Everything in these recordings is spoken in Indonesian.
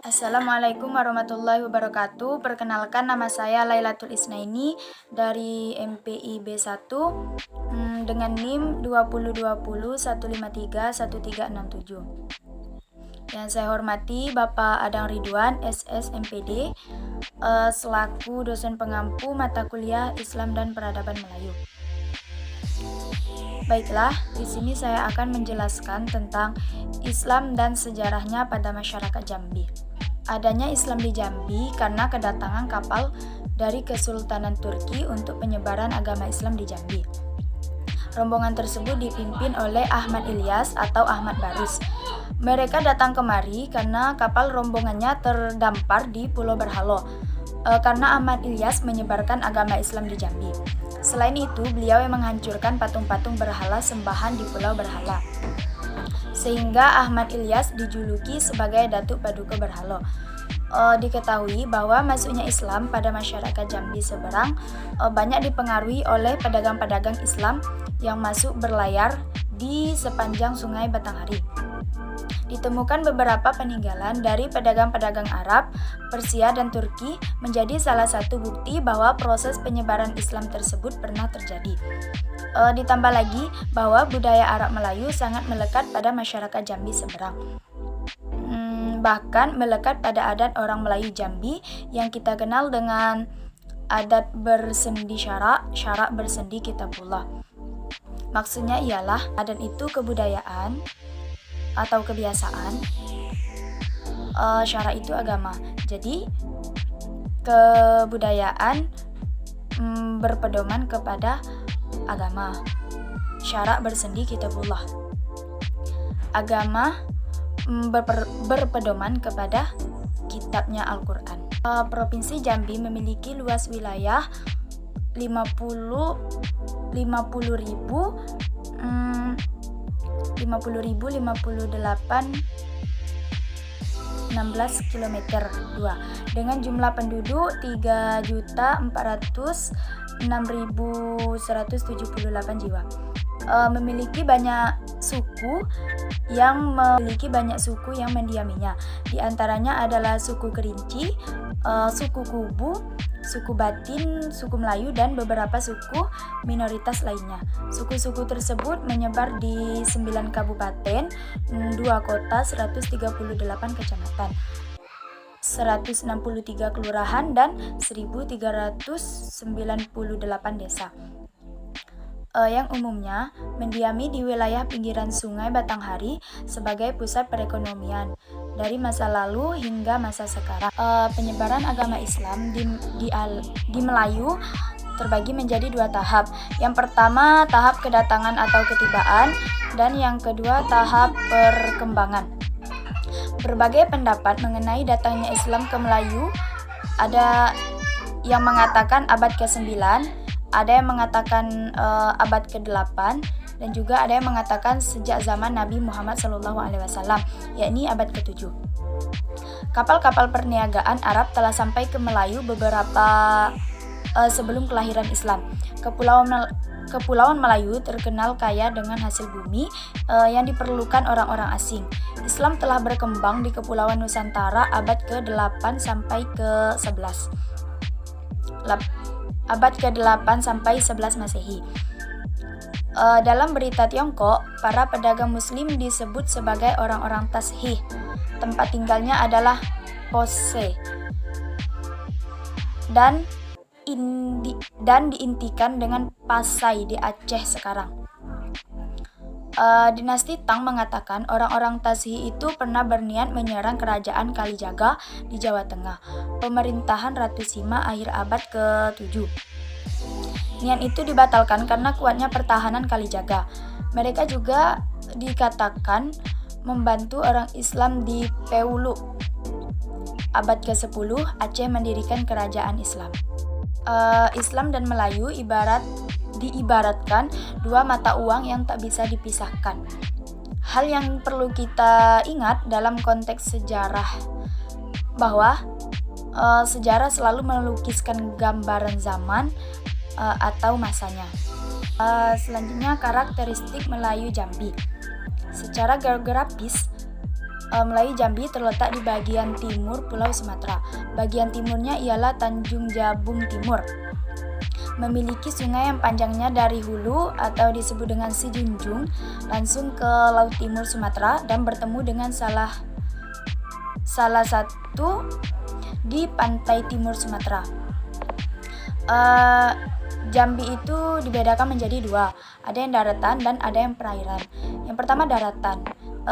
Assalamualaikum warahmatullahi wabarakatuh. Perkenalkan, nama saya Lailatul Isnaini dari MPI B1 dengan NIM 2020153137. Yang saya hormati Bapak Adang Ridwan, SS MPD, selaku dosen pengampu mata kuliah Islam dan Peradaban Melayu. Baiklah, di sini saya akan menjelaskan tentang Islam dan sejarahnya pada masyarakat Jambi. Adanya Islam di Jambi karena kedatangan kapal dari Kesultanan Turki untuk penyebaran agama Islam di Jambi. Rombongan tersebut dipimpin oleh Ahmad Ilyas atau Ahmad Barus. Mereka datang kemari karena kapal rombongannya terdampar di Pulau Berhalo, karena Ahmad Ilyas menyebarkan agama Islam di Jambi. Selain itu, beliau yang menghancurkan patung-patung berhala sembahan di Pulau Berhala, sehingga Ahmad Ilyas dijuluki sebagai Datuk Paduka Berhalo. Diketahui bahwa masuknya Islam pada masyarakat Jambi seberang banyak dipengaruhi oleh pedagang-pedagang Islam yang masuk berlayar di sepanjang Sungai Batanghari. Ditemukan beberapa peninggalan dari pedagang-pedagang Arab, Persia, dan Turki menjadi salah satu bukti bahwa proses penyebaran Islam tersebut pernah terjadi. Ditambah lagi bahwa budaya Arab Melayu sangat melekat pada masyarakat Jambi seberang. Bahkan melekat pada adat orang Melayu Jambi yang kita kenal dengan adat bersendi syarak bersendi kitabullah. Maksudnya ialah adat itu kebudayaan atau kebiasaan, syarak itu agama. Jadi kebudayaan berpedoman kepada agama, syarak bersendi kitabullah. Agama berpedoman kepada kitabnya Al-Quran. Provinsi Jambi memiliki luas wilayah 16 km 2 dengan jumlah penduduk 3.406.178 jiwa. Memiliki banyak suku yang mendiaminya. Di antaranya adalah suku Kerinci, suku Kubu, suku Batin, suku Melayu, dan beberapa suku minoritas lainnya. Suku-suku tersebut menyebar di 9 kabupaten, 2 kota, 138 kecamatan, 163 kelurahan, dan 1.398 desa. Yang umumnya mendiami di wilayah pinggiran Sungai Batanghari sebagai pusat perekonomian dari masa lalu hingga masa sekarang. Penyebaran agama Islam di Melayu terbagi menjadi 2 tahap. Yang pertama tahap kedatangan atau ketibaan, dan yang kedua tahap perkembangan. Berbagai pendapat mengenai datangnya Islam ke Melayu. Ada yang mengatakan abad ke-9, ada yang mengatakan abad ke-8, dan juga ada yang mengatakan sejak zaman Nabi Muhammad SAW, yakni abad ke-7. Kapal-kapal perniagaan Arab telah sampai ke Melayu beberapa sebelum kelahiran Islam. Kepulauan Melayu terkenal kaya dengan hasil bumi yang diperlukan orang-orang asing. Islam telah berkembang di Kepulauan Nusantara abad ke-8 sampai ke-11. Abad ke-8 sampai 11 Masehi. Dalam berita Tiongkok, para pedagang muslim disebut sebagai orang-orang Tashih. Tempat tinggalnya adalah Pose dan diintikan dengan Pasai di Aceh sekarang. Dinasti Tang mengatakan orang-orang Tashih itu pernah berniat menyerang kerajaan Kalijaga di Jawa Tengah, pemerintahan Ratu Sima akhir abad ke-7. Niat itu dibatalkan karena kuatnya pertahanan Kalijaga. Mereka juga dikatakan membantu orang Islam di Peulu. Abad ke-10, Aceh mendirikan kerajaan Islam. Islam dan Melayu diibaratkan 2 mata uang yang tak bisa dipisahkan. Hal yang perlu kita ingat dalam konteks sejarah bahwa sejarah selalu melukiskan gambaran zaman atau masanya. Selanjutnya karakteristik Melayu Jambi. Secara geografis, Melayu Jambi terletak di bagian timur Pulau Sumatera. Bagian timurnya ialah Tanjung Jabung Timur. Memiliki sungai yang panjangnya dari hulu atau disebut dengan Sijunjung langsung ke Laut Timur Sumatera dan bertemu dengan salah satu di pantai timur Sumatera. Jambi itu dibedakan menjadi dua, ada yang daratan dan ada yang perairan. Yang pertama daratan,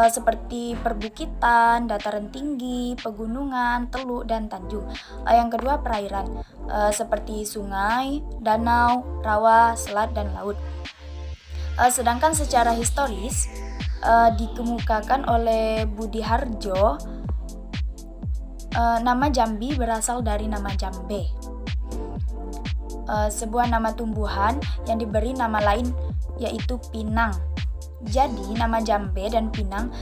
seperti perbukitan, dataran tinggi, pegunungan, teluk, dan tanjung. Yang kedua perairan, seperti sungai, danau, rawa, selat, dan laut. Sedangkan secara historis dikemukakan oleh Budi Harjo, nama Jambi berasal dari nama Jambe, sebuah nama tumbuhan yang diberi nama lain yaitu pinang. Jadi nama Jambe dan Pinang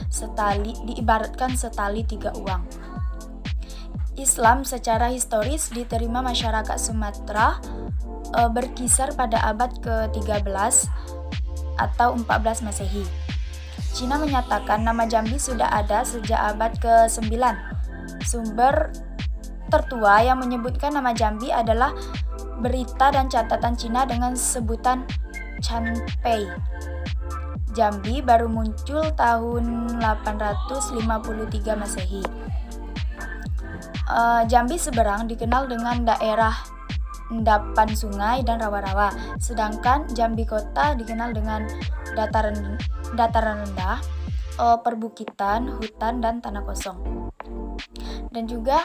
diibaratkan setali tiga uang. Islam secara historis diterima masyarakat Sumatera berkisar pada abad ke-13 atau 14 Masehi. Cina menyatakan nama Jambi sudah ada sejak abad ke-9. Sumber tertua yang menyebutkan nama Jambi adalah berita dan catatan Cina dengan sebutan Chanpei. Jambi baru muncul tahun 853 Masehi. Jambi seberang dikenal dengan daerah endapan sungai dan rawa-rawa, sedangkan Jambi kota dikenal dengan dataran rendah, perbukitan, hutan, dan tanah kosong. Dan juga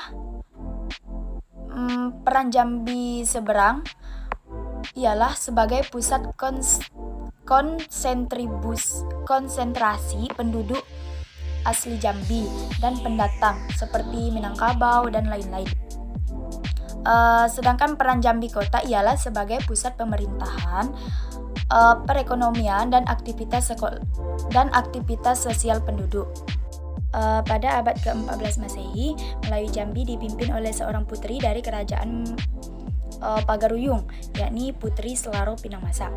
peran Jambi seberang ialah sebagai pusat konsentrasi penduduk asli Jambi dan pendatang seperti Minangkabau dan lain-lain. Sedangkan peran Jambi kota ialah sebagai pusat pemerintahan, perekonomian, dan aktivitas sosial penduduk. Pada abad ke-14 Masehi, Melayu Jambi dipimpin oleh seorang putri dari kerajaan Pagaruyung, yakni Putri Selaro Pinang Masa.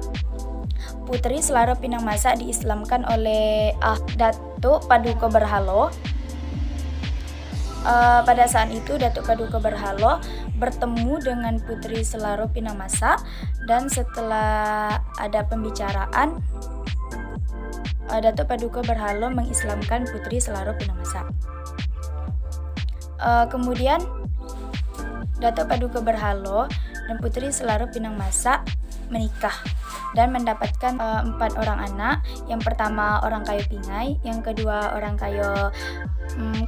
Putri Selaro Pinang Masa diislamkan oleh Datuk Paduka Berhalo. Pada saat itu Datuk Paduka Berhalo bertemu dengan Putri Selaro Pinang Masa, dan setelah ada pembicaraan, Datuk Paduka Berhalo mengislamkan Putri Selaro Pinang Masa. Kemudian Datuk Paduka Berhalo dan Putri Selaro Pinang Masa menikah dan mendapatkan 4 orang anak. Yang pertama orang kayu Pingai, yang kedua orang kayu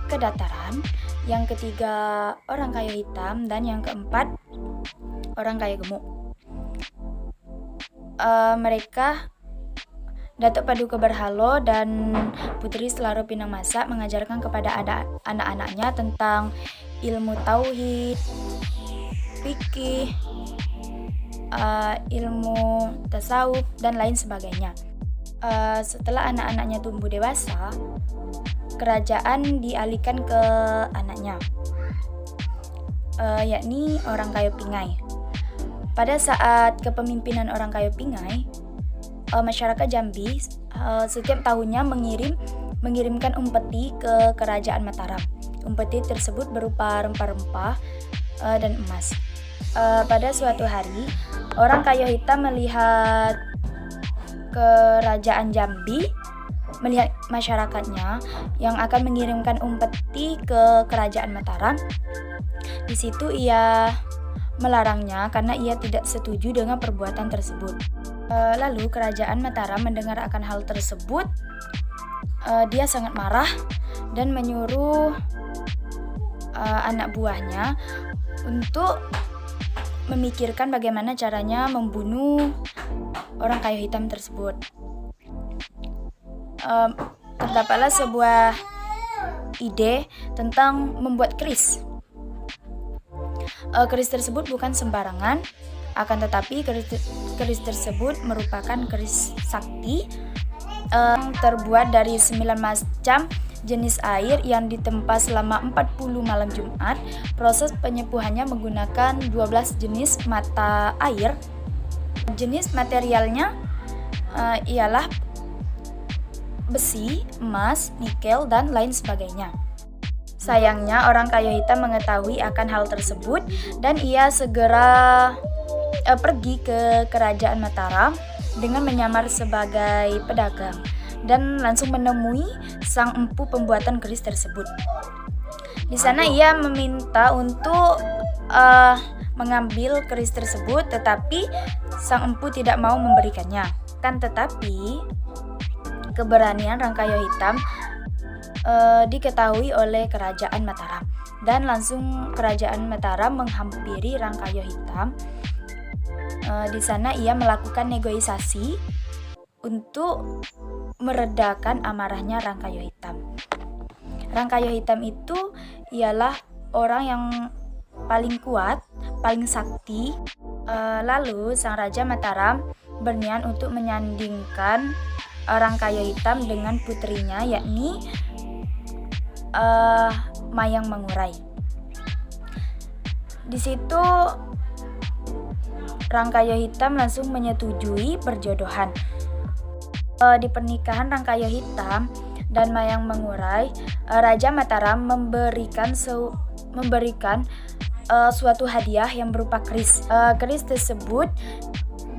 Kedataran, yang ketiga orang kayu hitam, dan yang keempat orang kayu gemuk. Mereka Datuk Paduka Berhalo dan Putri Selaro Pinang Masa mengajarkan kepada anak-anaknya tentang ilmu tauhid, fikih, ilmu tasawuf, dan lain sebagainya. Setelah anak-anaknya tumbuh dewasa, kerajaan dialihkan ke anaknya, yakni orang kayu Pingai. Pada saat kepemimpinan orang kayu Pingai, masyarakat Jambi setiap tahunnya mengirimkan umpeti ke kerajaan Mataram. Umpeti tersebut berupa rempah-rempah dan emas. Pada suatu hari, orang kayu hitam melihat kerajaan Jambi, melihat masyarakatnya yang akan mengirimkan umpeti ke kerajaan Mataram. Di situ ia melarangnya karena ia tidak setuju dengan perbuatan tersebut. Lalu kerajaan Mataram mendengar akan hal tersebut. Dia sangat marah dan menyuruh anak buahnya untuk memikirkan bagaimana caranya membunuh orang kayu hitam tersebut. Terdapatlah sebuah ide tentang membuat keris. Keris tersebut bukan sembarangan, akan tetapi keris tersebut merupakan keris sakti yang terbuat dari 9 macam jenis air yang ditempa selama 40 malam Jumat. Proses penyepuhannya menggunakan 12 jenis mata air. Jenis materialnya ialah besi, emas, nikel, dan lain sebagainya. Sayangnya orang kaya hitam mengetahui akan hal tersebut dan ia segera pergi ke kerajaan Mataram dengan menyamar sebagai pedagang dan langsung menemui sang empu pembuatan keris tersebut. Di sana ia meminta untuk mengambil keris tersebut, tetapi sang empu tidak mau memberikannya. Kan tetapi keberanian Rangkaya Hitam diketahui oleh kerajaan Mataram dan langsung kerajaan Mataram menghampiri Rangkaya Hitam. Di sana ia melakukan negosiasi untuk meredakan amarahnya Rangkaya Hitam. Rangkaya Hitam itu ialah orang yang paling kuat, paling sakti. Lalu sang Raja Mataram berniat untuk menyandingkan Rangkaya Hitam dengan putrinya, yakni Mayang Mangurai. Di situ Rangkaya Hitam langsung menyetujui perjodohan. Di pernikahan Rangkaya Hitam dan Mayang Mangurai, Raja Mataram memberikan suatu hadiah yang berupa keris. Keris tersebut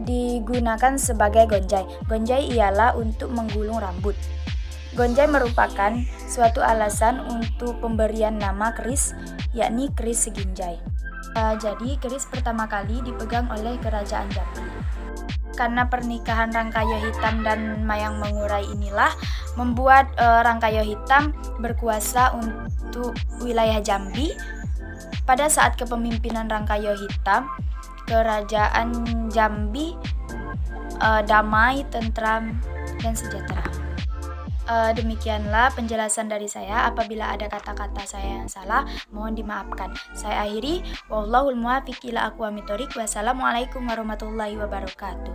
digunakan sebagai gonjai. Gonjai ialah untuk menggulung rambut. Gonjai merupakan suatu alasan untuk pemberian nama keris, yakni keris Seginjai. Jadi keris pertama kali dipegang oleh Kerajaan Jambi. Karena pernikahan Rangkaya Hitam dan Mayang Mangurai inilah membuat Rangkaya Hitam berkuasa untuk wilayah Jambi. Pada saat kepemimpinan Rangkaya Hitam, Kerajaan Jambi damai, tentram, dan sejahtera. Demikianlah penjelasan dari saya. Apabila ada kata-kata saya yang salah, mohon dimaafkan. Saya akhiri, wallahul muwaffiq ila aqwamit thoriq. Wassalamualaikum warahmatullahi wabarakatuh.